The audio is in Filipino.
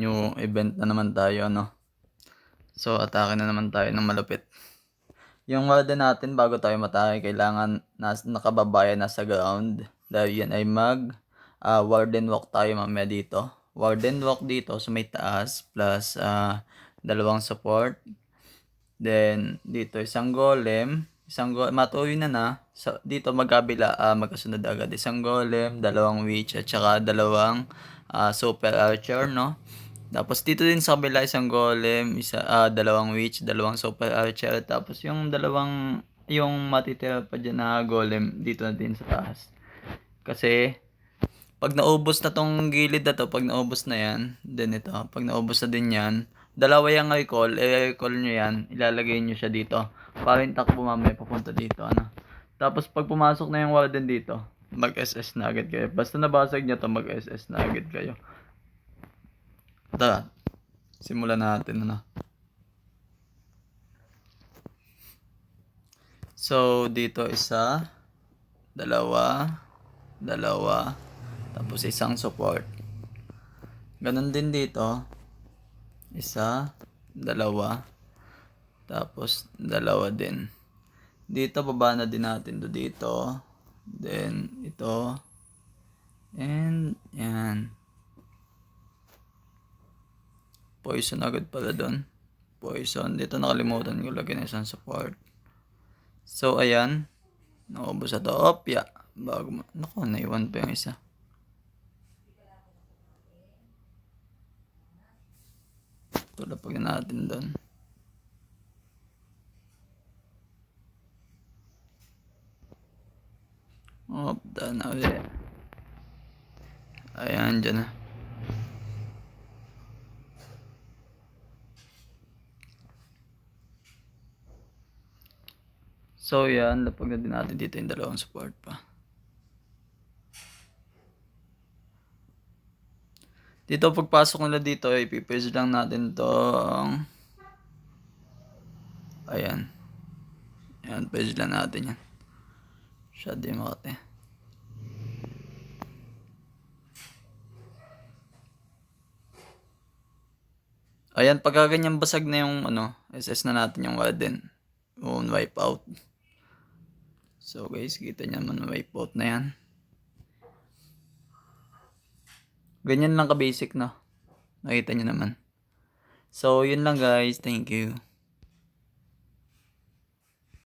New event na naman tayo, no? So, atake na naman tayo ng malupit. Yung warden natin, bago tayo matake, kailangan nakababayan na sa ground. Dahil yan ay warden walk tayo mamaya dito. Warden walk dito sa may taas, plus dalawang support. Then, dito isang golem. Matuloy na. So, dito magkabila, magkasunod agad. Isang golem, dalawang witch, at saka dalawang super archer, no? Tapos dito din sa kabila isang golem, dalawang witch, dalawang super archer, tapos yung matitira pa dyan na golem dito na din sa taas. Kasi pag naubos na tong gilid na to, pag naubos na yan, then ito, pag naubos na din yan, dalawa yung recall nyo yan, ilalagay nyo siya dito. Para yung takbo mamaya papunta dito, ano. Tapos pag pumasok na yung warden dito, mag-SS na agad kayo. Basta nabasag niya to, mag-SS na agad kayo. Tara, simulan natin, ano. So, dito isa, dalawa, tapos isang support. Ganon din dito, isa, dalawa, tapos dalawa din. Dito, baba na din natin dito. Then, ito, and yan. Poison agad pala doon. Poison. Dito nakalimutan ko lagyan ng isang support. So, ayan. Naubos na to. Opya. Naku, naiwan pa yung isa. Tulapag na natin doon. Done na ulit. Ayan, dyan na. So, yan. Lapag na din natin dito yung dalawang support pa. Dito, pagpasok nila dito, ipipwes lang natin tong... Ayan. Ayan, pwes lang natin yan. Siya di makate. Ayan, pagka ganyan basag na yung SS na natin yung warden. Wipe out. So guys, kita nyo naman wipe out na yan. Ganyan lang ka-basic, no? Nakita nyo naman. So, yun lang guys. Thank you.